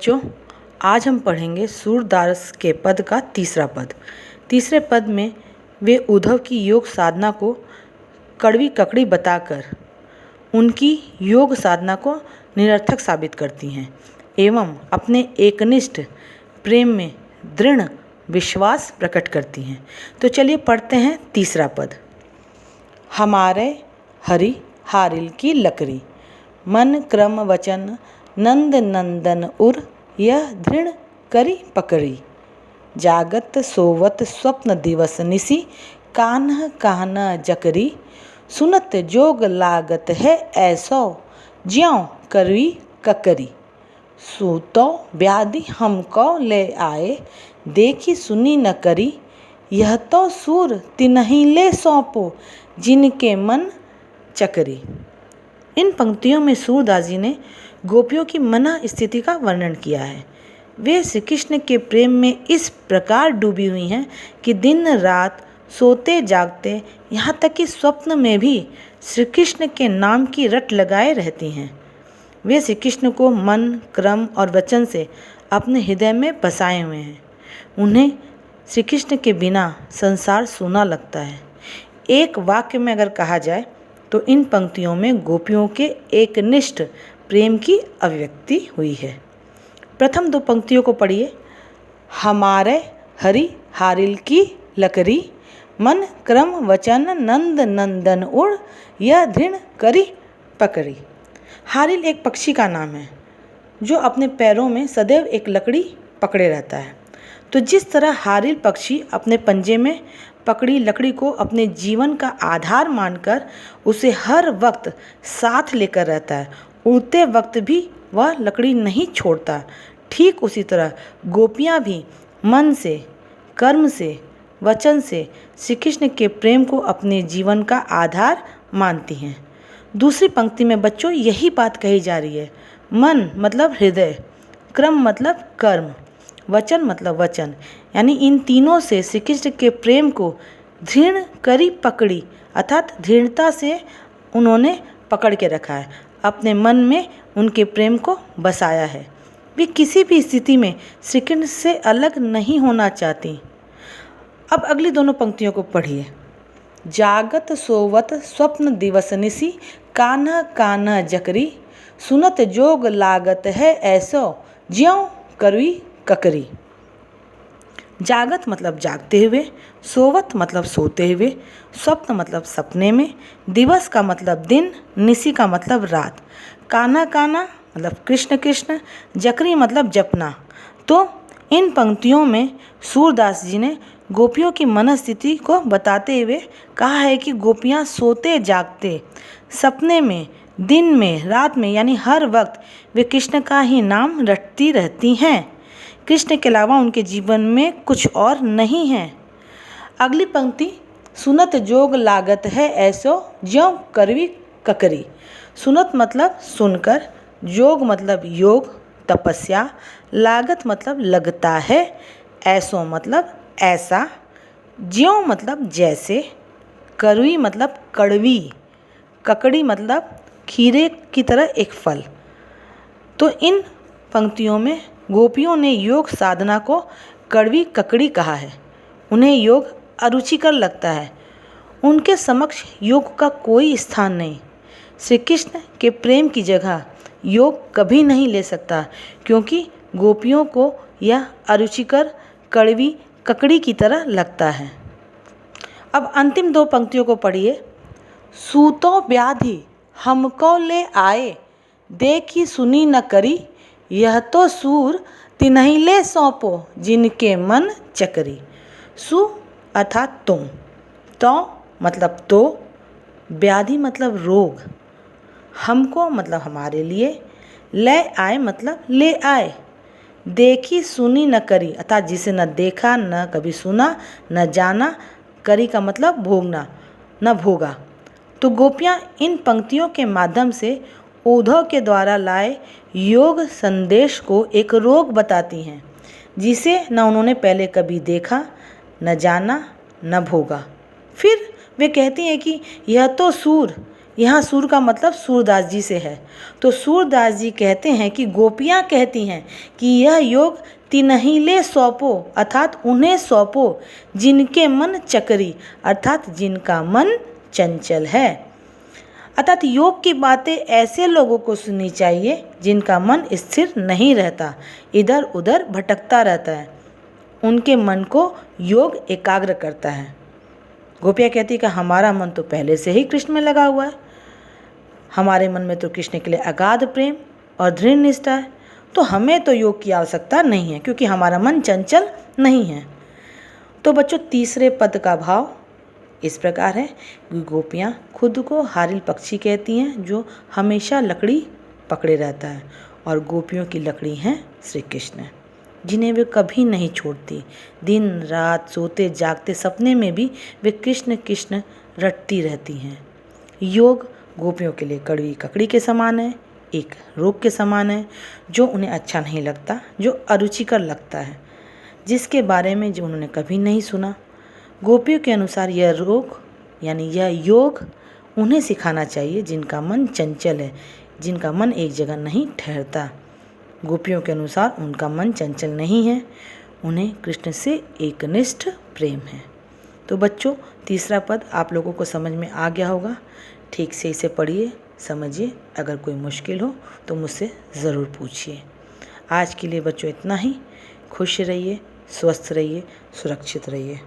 बच्चों, आज हम पढ़ेंगे सूरदास के पद का तीसरा पद। तीसरे पद में वे उद्धव की योग साधना को कड़वी ककड़ी बताकर उनकी योग साधना को निरर्थक साबित करती हैं एवं अपने एकनिष्ठ प्रेम में दृढ़ विश्वास प्रकट करती हैं। तो चलिए पढ़ते हैं तीसरा पद। हमारे हरि हारिल की लकड़ी, मन क्रम वचन नंद नंदन उर, यह दृढ़ करी पकड़ी। जागत सोवत स्वप्न दिवस निसी, कान्ह कान्ह जकरी। सुनत जोग लागत है ऐसो, ज्यों करवी ककरी। सूतो व्याधि हमको ले आए, देखी सुनी न करी। यह तो सूर तिन्हीं ले सौंपो, जिनके मन चकरी। इन पंक्तियों में सूरदास जी ने गोपियों की मना स्थिति का वर्णन किया है। वे श्री कृष्ण के प्रेम में इस प्रकार डूबी हुई हैं कि दिन रात सोते जागते, यहाँ तक कि स्वप्न में भी श्री कृष्ण के नाम की रट लगाए रहती हैं। वे श्री कृष्ण को मन क्रम और वचन से अपने हृदय में बसाए हुए हैं। उन्हें श्री कृष्ण के बिना संसार सूना लगता है। एक वाक्य में अगर कहा जाए तो इन पंक्तियों में गोपियों के एकनिष्ठ प्रेम की अभिव्यक्ति हुई है। प्रथम दो पंक्तियों को पढ़िए। हमारे हरि हारिल की लकड़ी, मन क्रम वचन नंद नंदन उड़, यह दृढ़ करी पकड़ी। हारिल एक पक्षी का नाम है जो अपने पैरों में सदैव एक लकड़ी पकड़े रहता है। तो जिस तरह हारिल पक्षी अपने पंजे में पकड़ी लकड़ी को अपने जीवन का आधार मानकर उसे हर वक्त साथ लेकर रहता है, उड़ते वक्त भी वह लकड़ी नहीं छोड़ता, ठीक उसी तरह गोपियाँ भी मन से, कर्म से, वचन से श्री कृष्ण के प्रेम को अपने जीवन का आधार मानती हैं। दूसरी पंक्ति में बच्चों यही बात कही जा रही है। मन मतलब हृदय, क्रम मतलब कर्म, वचन मतलब वचन, यानी इन तीनों से श्री कृष्ण के प्रेम को दृढ़ करी पकड़ी, अर्थात दृढ़ता से उन्होंने पकड़ के रखा है, अपने मन में उनके प्रेम को बसाया है। वे किसी भी स्थिति में श्री कृष्ण से अलग नहीं होना चाहती। अब अगली दोनों पंक्तियों को पढ़िए। जागत सोवत स्वप्न दिवस निसी, कान्ह कान्ह जकरी। सुनत जोग लागत है ऐसो, ज्यों करवी ककरी। जागत मतलब जागते हुए, सोवत मतलब सोते हुए, स्वप्न मतलब सपने में, दिवस का मतलब दिन, निसी का मतलब रात, कान्हा कान्हा मतलब कृष्ण कृष्ण, जकरी मतलब जपना। तो इन पंक्तियों में सूरदास जी ने गोपियों की मनस्थिति को बताते हुए कहा है कि गोपियाँ सोते जागते, सपने में, दिन में, रात में, यानी हर वक्त वे कृष्ण का ही नाम रटती रहती हैं। कृष्ण के अलावा उनके जीवन में कुछ और नहीं है। अगली पंक्ति, सुनत जोग लागत है ऐसो, ज्यों करवी ककरी। सुनत मतलब सुनकर, जोग मतलब योग तपस्या, लागत मतलब लगता है, ऐसो मतलब ऐसा, ज्यों मतलब जैसे, करवी मतलब कड़वी, ककड़ी मतलब खीरे की तरह एक फल। तो इन पंक्तियों में गोपियों ने योग साधना को कड़वी ककड़ी कहा है। उन्हें योग अरुचिकर लगता है। उनके समक्ष योग का कोई स्थान नहीं। श्री कृष्ण के प्रेम की जगह योग कभी नहीं ले सकता, क्योंकि गोपियों को यह अरुचिकर कड़वी ककड़ी की तरह लगता है। अब अंतिम दो पंक्तियों को पढ़िए। सूतो व्याधि हमको ले आए, देखी सुनी न करी। यह तो सूर तिन्हीं ले सौंपो, जिनके मन चकरी। सु अर्थात तुम, तो मतलब तो, व्याधि मतलब रोग, हमको मतलब हमारे लिए, ले आए मतलब ले आए, देखी सुनी न करी अर्थात जिसे न देखा न कभी सुना न जाना, करी का मतलब भोगना न भोगा। तो गोपियाँ इन पंक्तियों के माध्यम से उद्धव के द्वारा लाए योग संदेश को एक रोग बताती हैं, जिसे न उन्होंने पहले कभी देखा, न जाना, न भोगा। फिर वे कहती हैं कि यह तो सूर यहाँ सूर का मतलब सूरदास जी से है। तो सूरदास जी कहते हैं कि गोपियाँ कहती हैं कि यह योग तिन्हिले सौंपो, अर्थात उन्हें सौंपो जिनके मन चकरी, अर्थात जिनका मन चंचल है। अर्थात योग की बातें ऐसे लोगों को सुननी चाहिए जिनका मन स्थिर नहीं रहता, इधर उधर भटकता रहता है। उनके मन को योग एकाग्र करता है। गोपियाँ कहती कि हमारा मन तो पहले से ही कृष्ण में लगा हुआ है, हमारे मन में तो कृष्ण के लिए अगाध प्रेम और दृढ़ निष्ठा है, तो हमें तो योग की आवश्यकता नहीं है क्योंकि हमारा मन चंचल नहीं है। तो बच्चों, तीसरे पद का भाव इस प्रकार है कि गोपियाँ खुद को हारिल पक्षी कहती हैं जो हमेशा लकड़ी पकड़े रहता है, और गोपियों की लकड़ी हैं श्री कृष्ण, जिन्हें वे कभी नहीं छोड़ती। दिन रात सोते जागते सपने में भी वे कृष्ण कृष्ण रटती रहती हैं। योग गोपियों के लिए कड़वी ककड़ी के समान है, एक रोग के समान है जो उन्हें अच्छा नहीं लगता, जो अरुचिकर लगता है, जिसके बारे में जो उन्होंने कभी नहीं सुना। गोपियों के अनुसार यह रोग यानी यह योग उन्हें सिखाना चाहिए जिनका मन चंचल है, जिनका मन एक जगह नहीं ठहरता। गोपियों के अनुसार उनका मन चंचल नहीं है, उन्हें कृष्ण से एकनिष्ठ प्रेम है। तो बच्चों, तीसरा पद आप लोगों को समझ में आ गया होगा। ठीक से इसे पढ़िए, समझिए। अगर कोई मुश्किल हो तो मुझसे ज़रूर पूछिए। आज के लिए बच्चों इतना ही। खुश रहिए, स्वस्थ रहिए, सुरक्षित रहिए।